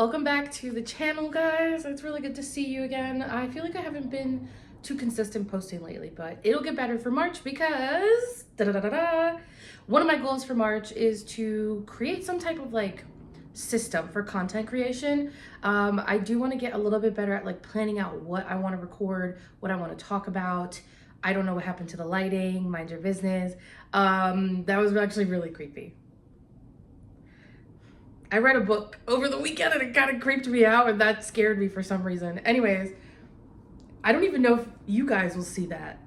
Welcome back to the channel, guys. It's really good to see you again. I feel like I haven't been too consistent posting lately, but it'll get better for March because one of my goals for March is to create some type of like system for content creation. I do want to get a little bit better at like planning out what I want to record, what I want to talk about. I don't know what happened to the lighting, mind your business. That was actually really creepy. I read a book over the weekend and it kind of creeped me out and that scared me for some reason. Anyways, I don't even know if you guys will see that.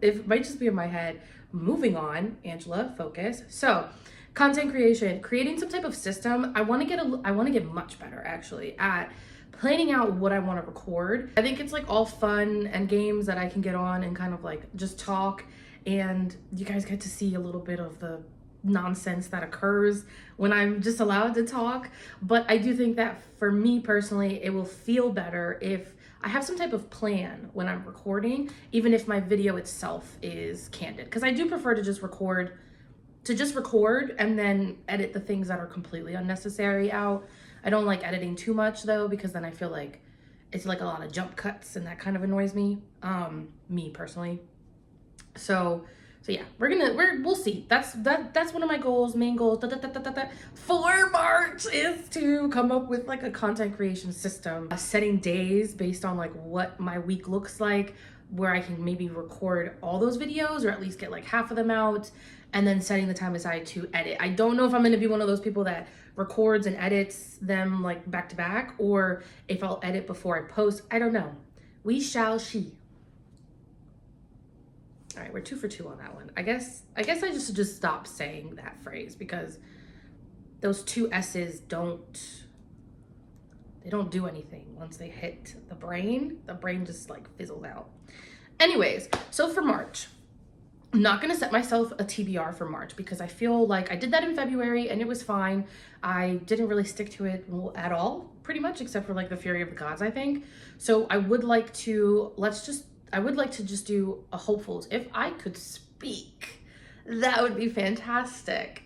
It might just be in my head. Moving on, Angela, focus. So, content creation, creating some type of system. I want to get much better actually at planning out what I want to record. I think it's like all fun and games that I can get on and kind of like just talk, and you guys get to see a little bit of the nonsense that occurs when I'm just allowed to talk. But I do think that for me personally, it will feel better if I have some type of plan when I'm recording, even if my video itself is candid. Because I do prefer to just record and then edit the things that are completely unnecessary out. I don't like editing too much though, because then I feel like it's like a lot of jump cuts and that kind of annoys me, me personally. So yeah, we'll see. That's one of my goals, main goals. For March is to come up with like a content creation system, setting days based on like what my week looks like, where I can maybe record all those videos or at least get like half of them out, and then setting the time aside to edit. I don't know if I'm going to be one of those people that records and edits them like back to back, or if I'll edit before I post. I don't know. We shall see. All right, we're 2 for 2 on that one. I guess I just stop saying that phrase because those 2 S's don't do anything. Once they hit the brain just like fizzles out. Anyways, so for March, I'm not gonna set myself a TBR for March because I feel like I did that in February and it was fine. I didn't really stick to it at all, pretty much, except for like the Fury of the Gods, I think. So I would like to just do a hopefuls. If I could speak, that would be fantastic.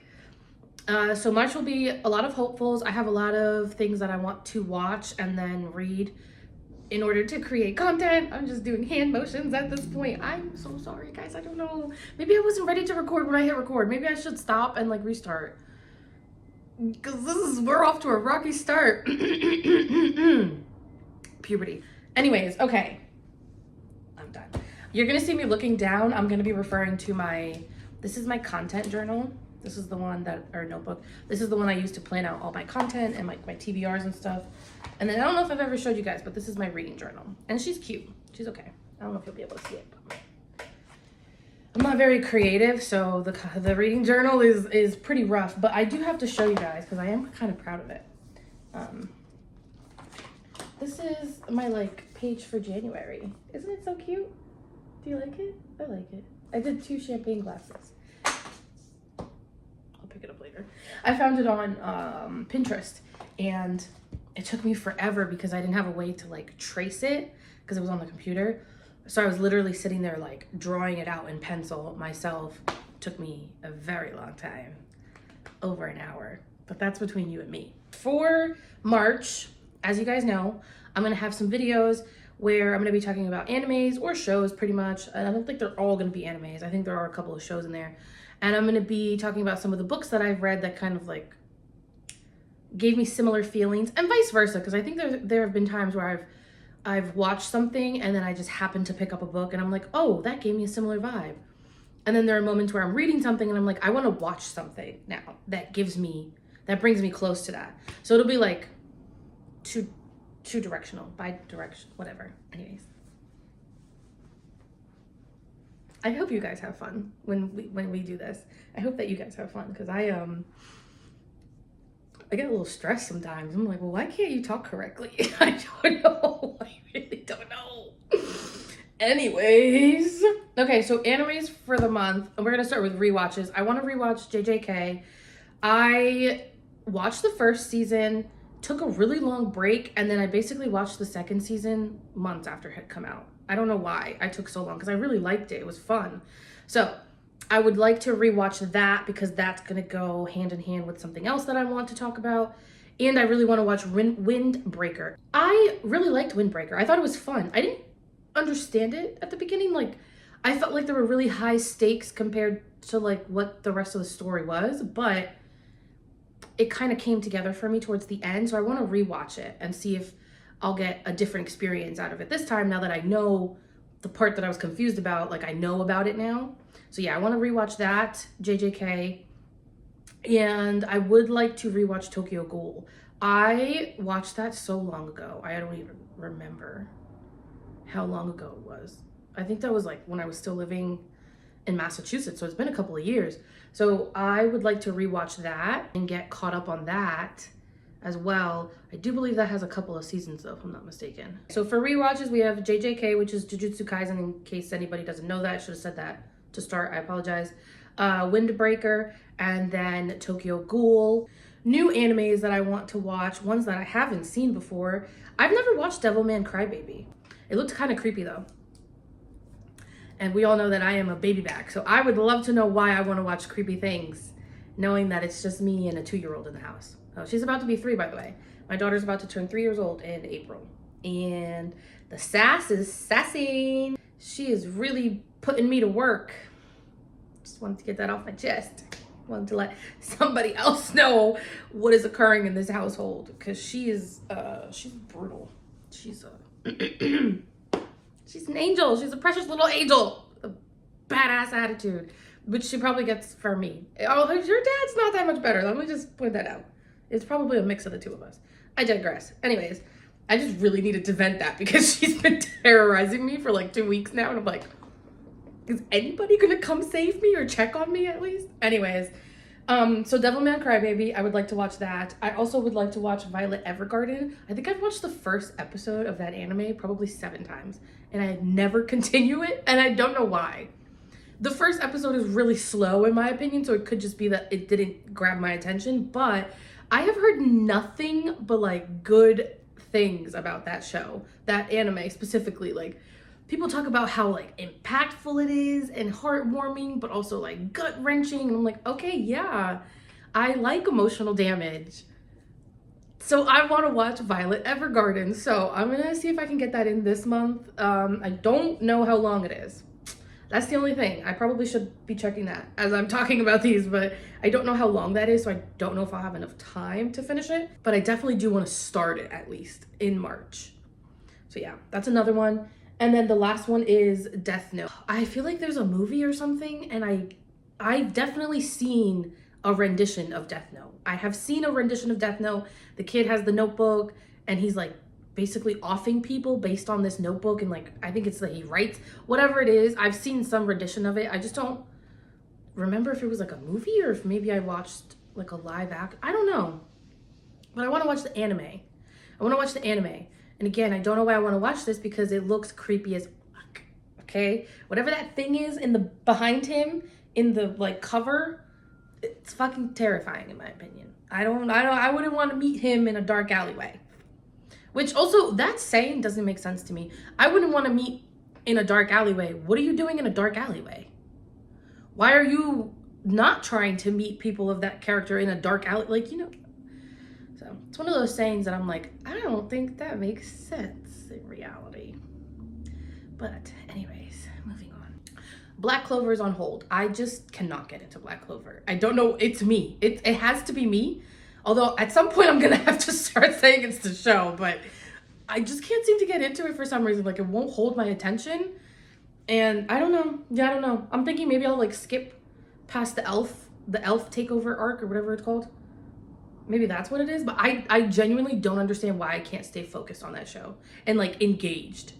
So March will be a lot of hopefuls. I have a lot of things that I want to watch and then read in order to create content. I'm just doing hand motions at this point. I'm so sorry, guys. I don't know. Maybe I wasn't ready to record when I hit record. Maybe I should stop and like restart. Because we're off to a rocky start. Puberty. Anyways, okay. I'm done. You're gonna see me looking down. I'm gonna be referring to this is my content journal. This is the one or notebook. This is the one I use to plan out all my content and like my TBRs and stuff. And then I don't know if I've ever showed you guys, but this is my reading journal. And she's cute. She's okay. I don't know if you'll be able to see it, but I'm not very creative, so the reading journal is pretty rough, but I do have to show you guys because I am kind of proud of it. This is my like page for January. Isn't it so cute? Do you like it? I like it. I did 2 champagne glasses. I'll pick it up later. I found it on Pinterest and it took me forever because I didn't have a way to like trace it because it was on the computer. So I was literally sitting there like drawing it out in pencil myself. It took me a very long time, over an hour, but that's between you and me. For March, as you guys know, I'm gonna have some videos where I'm gonna be talking about animes or shows pretty much. And I don't think they're all gonna be animes. I think there are a couple of shows in there. And I'm gonna be talking about some of the books that I've read that kind of like gave me similar feelings, and vice versa, because I think there have been times where I've watched something and then I just happened to pick up a book and I'm like, oh, that gave me a similar vibe. And then there are moments where I'm reading something and I'm like, I want to watch something now that brings me close to that. So it'll be like two directional, bi-directional, whatever. Anyways, I hope you guys have fun when we do this. I hope that you guys have fun because I get a little stressed sometimes. I'm like, well, why can't you talk correctly? I don't know. I really don't know. Anyways, okay, so animes for the month. We're gonna start with rewatches. I want to rewatch JJK. I watched the first season, took a really long break, and then I basically watched the second season months after it had come out. I don't know why I took so long because I really liked it. It was fun. So I would like to rewatch that because that's going to go hand in hand with something else that I want to talk about. And I really want to watch Windbreaker. I really liked Windbreaker. I thought it was fun. I didn't understand it at the beginning. Like, I felt like there were really high stakes compared to like what the rest of the story was, but it kind of came together for me towards the end. So I want to rewatch it and see if I'll get a different experience out of it this time, now that I know the part that I was confused about. Like, I know about it now. So yeah, I want to rewatch that, JJK. And I would like to rewatch Tokyo Ghoul. I watched that so long ago. I don't even remember how long ago it was. I think that was like when I was still living in Massachusetts. So it's been a couple of years. So I would like to rewatch that and get caught up on that as well. I do believe that has a couple of seasons though, if I'm not mistaken. So for rewatches, we have JJK, which is Jujutsu Kaisen, in case anybody doesn't know that. I should have said that to start. I apologize. Windbreaker, and then Tokyo Ghoul. New animes that I want to watch, ones that I haven't seen before. I've never watched Devilman Crybaby. It looked kind of creepy though. And we all know that I am a baby back, so I would love to know why I want to watch creepy things, knowing that it's just me and a 2-year-old in the house. Oh, she's about to be 3, by the way. My daughter's about to turn 3 years old in April. And the sass is sassing. She is really putting me to work. Just wanted to get that off my chest. Wanted to let somebody else know what is occurring in this household, because she's brutal. She's she's an angel. She's a precious little angel. A badass attitude, which she probably gets from me. Oh, your dad's not that much better. Let me just point that out. It's probably a mix of the two of us. I digress. Anyways, I just really needed to vent that because she's been terrorizing me for like 2 weeks now, and I'm like, is anybody gonna come save me or check on me at least? Anyways, so Devilman Crybaby, I would like to watch that. I also would like to watch Violet Evergarden. I think I've watched the first episode of that anime probably 7 times, and I never continue it, and I don't know why. The first episode is really slow in my opinion, so it could just be that it didn't grab my attention, but I have heard nothing but like good things about that show, that anime specifically. Like, people talk about how like impactful it is and heartwarming, but also like gut-wrenching. And I'm like, okay, yeah, I like emotional damage. So I want to watch Violet Evergarden. So I'm going to see if I can get that in this month. I don't know how long it is. That's the only thing. I probably should be checking that as I'm talking about these, but I don't know how long that is. So I don't know if I'll have enough time to finish it, but I definitely do want to start it at least in March. So yeah, that's another one. And then the last one is Death Note. I feel like there's a movie or something, and I've definitely seen a rendition of Death Note. I have seen a rendition of Death Note. The kid has the notebook, and he's like basically offing people based on this notebook, and like I think it's that he writes whatever it is. I've seen some rendition of it. I just don't remember if it was like a movie or if maybe I watched like a live act. I don't know, but I want to watch the anime. I want to watch the anime. And again, I don't know why I want to watch this, because it looks creepy as fuck. Okay, whatever that thing is in the behind him in the like cover, it's fucking terrifying in my opinion. I wouldn't want to meet him in a dark alleyway. Which also, that saying doesn't make sense to me. I wouldn't want to meet in a dark alleyway. What are you doing in a dark alleyway? Why are you not trying to meet people of that character in a dark alley? Like, you know. So it's one of those sayings that I'm like, I don't think that makes sense in reality. But anyways, moving on. Black Clover is on hold. I just cannot get into Black Clover. I don't know. It's me. It has to be me. Although at some point I'm going to have to start saying it's the show, but I just can't seem to get into it for some reason. Like, it won't hold my attention. And I don't know. Yeah, I don't know. I'm thinking maybe I'll like skip past the elf takeover arc or whatever it's called. Maybe that's what it is. But I genuinely don't understand why I can't stay focused on that show and like engaged.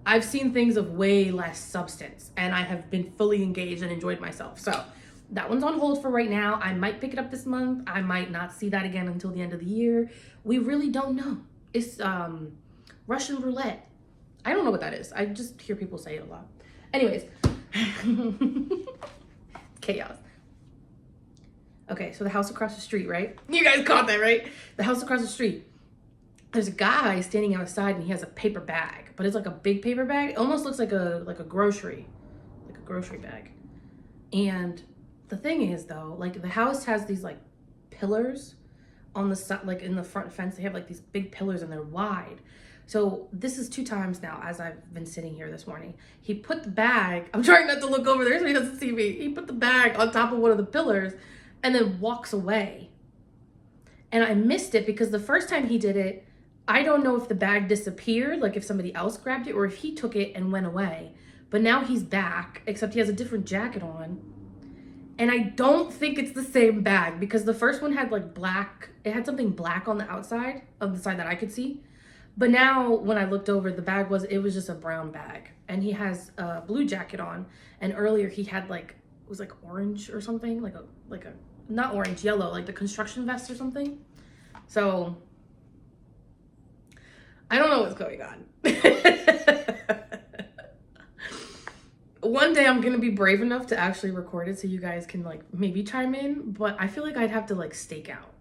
I've seen things of way less substance, and I have been fully engaged and enjoyed myself. So that one's on hold for right now. I might pick it up this month. I might not see that again until the end of the year. We really don't know. It's Russian roulette. I don't know what that is. I just hear people say it a lot. Anyways. Chaos. Okay, so the house across the street, right? You guys caught that, right? The house across the street. There's a guy standing outside, and he has a paper bag, but it's like a big paper bag. It almost looks like a grocery bag. And the thing is though, like the house has these like pillars on the side, like in the front fence, they have like these big pillars and they're wide. So this is 2 times now as I've been sitting here this morning. He put the bag, I'm trying not to look over there so he doesn't see me. He put the bag on top of one of the pillars and then walks away. And I missed it because the first time he did it, I don't know if the bag disappeared, like if somebody else grabbed it or if he took it and went away. But now he's back, except he has a different jacket on. And I don't think it's the same bag because the first one had like black, it had something black on the outside of the side that I could see. But now when I looked over, it was just a brown bag. And he has a blue jacket on. And earlier he had like, it was like orange or something, like a, not orange, yellow, like the construction vest or something. So I don't know what's going on. One day I'm gonna be brave enough to actually record it so you guys can like maybe chime in, but I feel like I'd have to like stake out.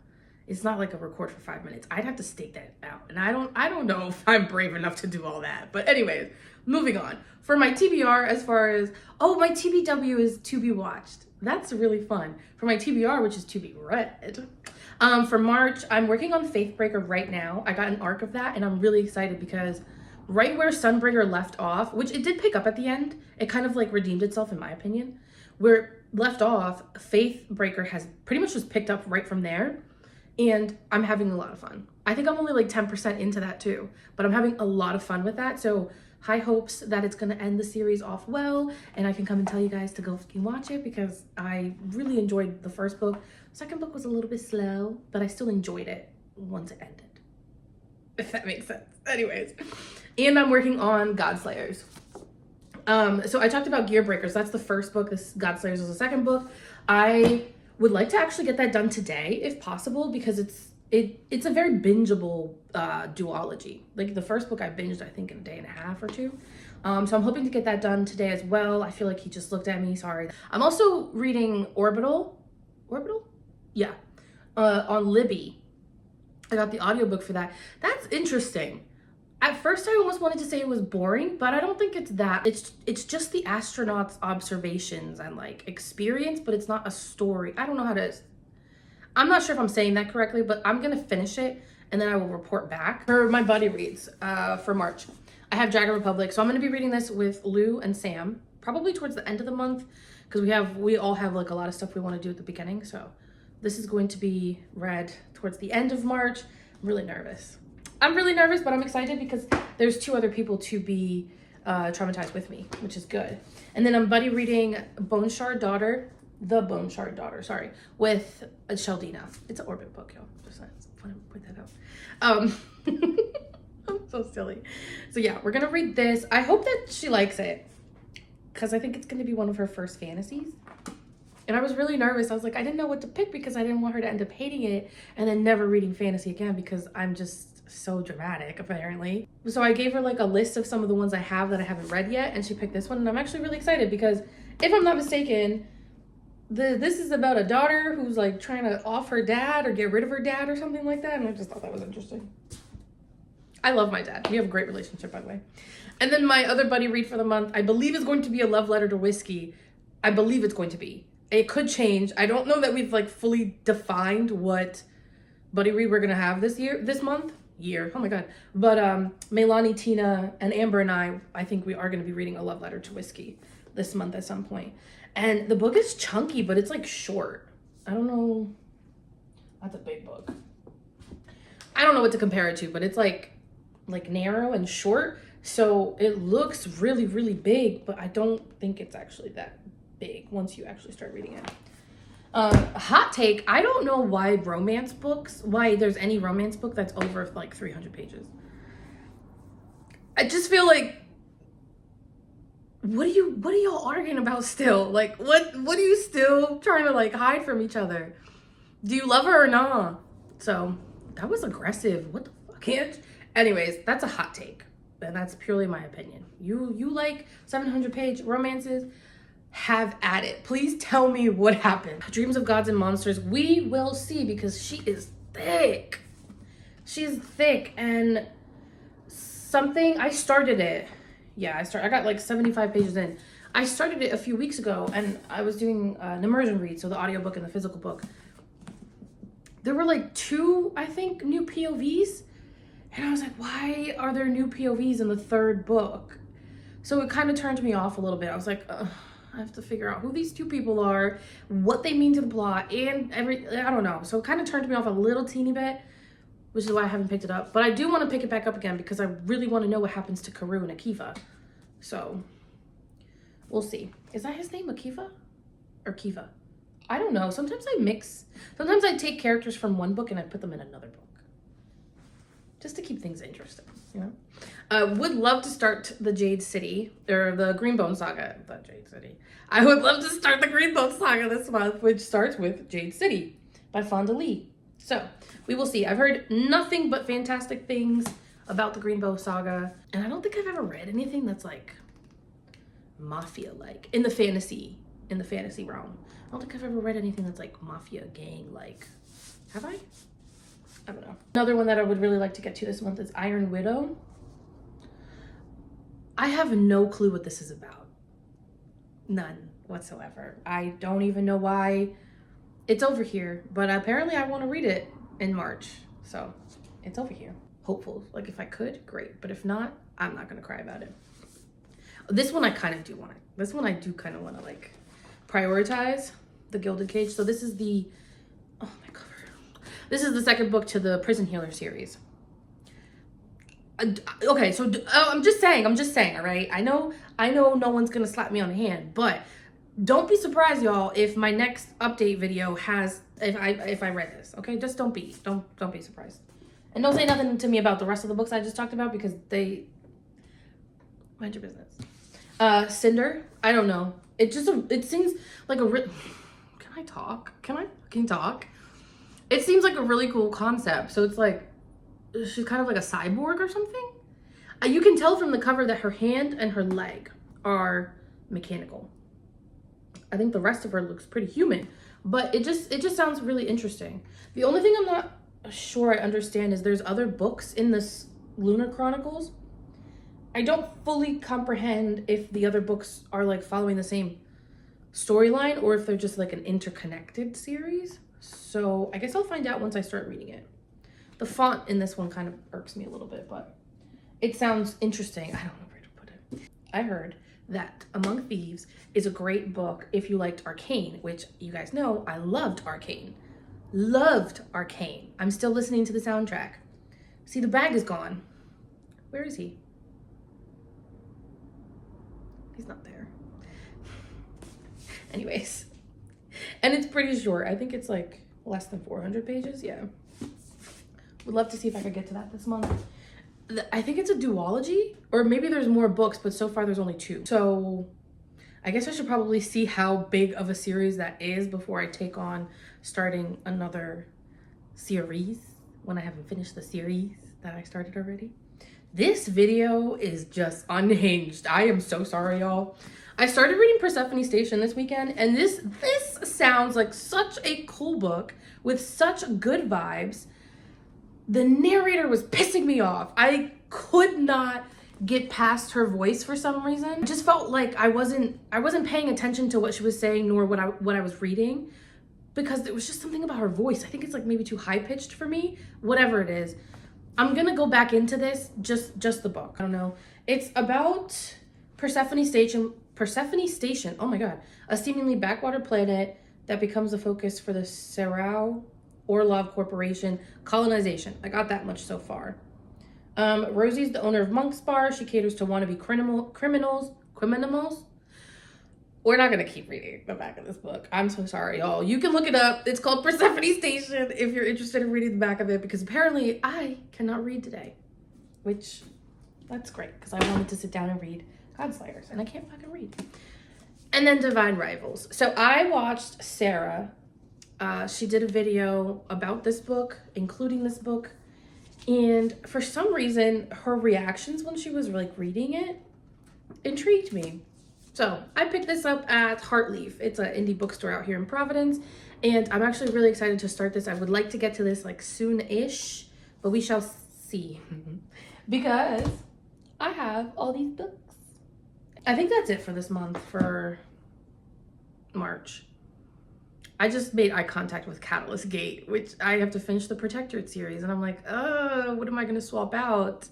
It's not like a record for 5 minutes. I'd have to stake that out. And I don't know if I'm brave enough to do all that. But anyways, moving on. For my TBR, as far as, my TBW is to be watched. That's really fun. For my TBR, which is to be read. For March, I'm working on Faithbreaker right now. I got an arc of that and I'm really excited because right where Sunbringer left off, which it did pick up at the end, it kind of like redeemed itself in my opinion. Where it left off, Faithbreaker has pretty much just picked up right from there. And I'm having a lot of fun. I think I'm only like 10% into that too, but I'm having a lot of fun with that. So high hopes that it's gonna end the series off well and I can come and tell you guys to go fucking watch it because I really enjoyed the first book. The second book was a little bit slow, but I still enjoyed it once it ended, if that makes sense. Anyways, and I'm working on Godslayers. So I talked about Gearbreakers. That's the first book. This Godslayers is the second book. I would like to actually get that done today if possible because it's a very bingeable duology. Like the first book I binged I think in a day and a half or 2. So I'm hoping to get that done today as well. I feel like he just looked at me, sorry. I'm also reading Orbital? Yeah, on Libby. I got the audiobook for that. That's interesting. At first, I almost wanted to say it was boring, but I don't think it's that. It's just the astronauts' observations and like experience, but it's not a story. I don't know how to, I'm not sure if I'm saying that correctly, but I'm gonna finish it and then I will report back. For my buddy reads for March, I have Dragon Republic. So I'm gonna be reading this with Lou and Sam, probably towards the end of the month, because we all have like a lot of stuff we wanna do at the beginning. So this is going to be read towards the end of March. I'm really nervous. But I'm excited because there's 2 other people to be traumatized with me, which is good. And then I'm buddy reading The Bone Shard Daughter, with Sheldina. It's an Orbit book, y'all. Just want to point that out. I'm so silly. So yeah, we're gonna read this. I hope that she likes it because I think it's gonna be one of her first fantasies. And I was really nervous. I was like, I didn't know what to pick because I didn't want her to end up hating it and then never reading fantasy again because I'm just so dramatic, apparently. So I gave her like a list of some of the ones I have that I haven't read yet, and she picked this one, and I'm actually really excited because if I'm not mistaken, this is about a daughter who's like trying to off her dad or get rid of her dad or something like that, and I just thought that was interesting. I love my dad. We have a great relationship, by the way. And then my other buddy read for the month, I believe is going to be a love letter to whiskey. I believe it's going to be. It could change. I don't know that we've like fully defined what buddy read we're gonna have this month. Oh my god. But Melanie, Tina, and Amber and I think we are gonna be reading a love letter to whiskey this month at some point. And the book is chunky, but it's like short. I don't know. That's a big book. I don't know what to compare it to, but it's like narrow and short. So it looks really, really big, but I don't think it's actually that big once you actually start reading it. Hot take, I don't know why there's any romance book that's over like 300 pages. I just feel like, what are y'all arguing about still? Like, what are you still trying to like hide from each other? Do you love her or not? So that was aggressive. What the fuck, Ange? Anyways, that's a hot take. And that's purely my opinion. You like 700-page romances? Have at it. Please tell me what happened. Dreams of Gods and Monsters, we will see because she is thick. She's thick and I started it. Yeah, I got like 75 pages in. I started it a few weeks ago and I was doing an immersion read, so the audiobook and the physical book. there were like 2, I think, new POVs. And I was like, why are there new POVs in the 3rd book? So it kind of turned me off a little bit. I was like, I have to figure out who these 2 people are, what they mean to the plot, and I don't know. So it kind of turned me off a little teeny bit, which is why I haven't picked it up. But I do want to pick it back up again because I really want to know what happens to Karoo and Akiva. So we'll see. Is that his name, Akiva? Or Kiva? I don't know. Sometimes I take characters from one book and I put them in another book. Just to keep things interesting, you know? Would love to start the Jade City, or the Greenbone Saga, the Jade City. I would love to start the Greenbone Saga this month, which starts with Jade City by Fonda Lee. So, we will see. I've heard nothing but fantastic things about the Greenbow Saga, and I don't think I've ever read anything that's like mafia-like in the fantasy realm. I don't think I've ever read anything that's like mafia gang-like. Have I? I don't know. Another one that I would really like to get to this month is Iron Widow. I have no clue what this is about. None whatsoever. I don't even know why it's over here, but apparently I want to read it in March. So it's over here. Hopeful. Like if I could, great. But if not, I'm not going to cry about it. This one I kind of do want to. This one I do kind of want to like prioritize, the Gilded Cage. So this is the, oh my cover. This is the 2nd book to the Prison Healer series. Okay, so I'm just saying, all right? I know no one's going to slap me on the hand, but don't be surprised, y'all, if my next update video has, if I read this, okay? Just don't be surprised. And don't say nothing to me about the rest of the books I just talked about because they, mind your business. Cinder, I don't know. It seems like a, can I talk? Can I fucking talk? It seems like a really cool concept. So it's like, she's kind of like a cyborg or something. You can tell from the cover that her hand and her leg are mechanical. I think the rest of her looks pretty human, but it just sounds really interesting. The only thing I'm not sure I understand is there's other books in this Lunar Chronicles. I don't fully comprehend if the other books are like following the same storyline or if they're just like an interconnected series. So I guess I'll find out once I start reading it. The font in this one kind of irks me a little bit, but it sounds interesting. I don't know where to put it. I heard that Among Thieves is a great book if you liked Arcane, which you guys know I loved Arcane. Loved Arcane. I'm still listening to the soundtrack. See, the bag is gone. Where is he? He's not there. Anyways. And it's pretty short. I think it's like less than 400 pages. Yeah. Would love to see if I could get to that this month. I think it's a duology, or maybe there's more books, but so far there's only 2. So I guess I should probably see how big of a series that is before I take on starting another series when I haven't finished the series that I started already. This video is just unhinged. I am so sorry, y'all. I started reading Persephone Station this weekend, and this sounds like such a cool book with such good vibes. The narrator was pissing me off. I could not get past her voice for some reason. I just felt like I wasn't paying attention to what she was saying nor what I was reading, because there was just something about her voice. I think it's like maybe too high pitched for me. Whatever it is, I'm gonna go back into this, just the book. I don't know. It's about Persephone Station. Oh my god, a seemingly backwater planet that becomes the focus for the Serau Orlov Corporation colonization. I got that much so far. Rosie's the owner of Monk's Bar. She caters to wannabe criminals. We're not gonna keep reading the back of this book. I'm so sorry, y'all. You can look it up. It's called Persephone Station if you're interested in reading the back of it, because apparently I cannot read today, which that's great because I wanted to sit down and read Godslayers and I can't fucking read. And then Divine Rivals. So I watched Sarah. She did a video about this book, including this book, and for some reason her reactions when she was like reading it intrigued me. So I picked this up at Heartleaf. It's an indie bookstore out here in Providence, and I'm actually really excited to start this. I would like to get to this like soon-ish, but we shall see because I have all these books. I think that's it for this month, for March. I just made eye contact with Catalyst Gate, which I have to finish the Protectorate series, and I'm like, what am I gonna swap out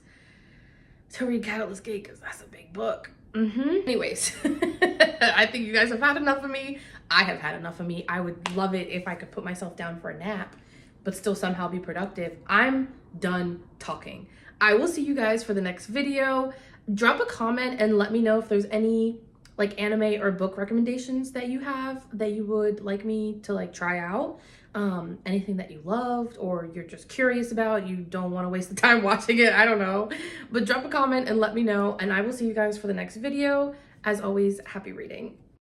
to read Catalyst Gate, because that's a big book. Anyways, I think you guys have had enough of me. I have had enough of me. I would love it if I could put myself down for a nap, but still somehow be productive. I'm done talking. I will see you guys for the next video. Drop a comment and let me know if there's any like anime or book recommendations that you have that you would like me to like try out. Anything that you loved or you're just curious about, you don't want to waste the time watching it, I don't know. But drop a comment and let me know, and I will see you guys for the next video. As always, happy reading.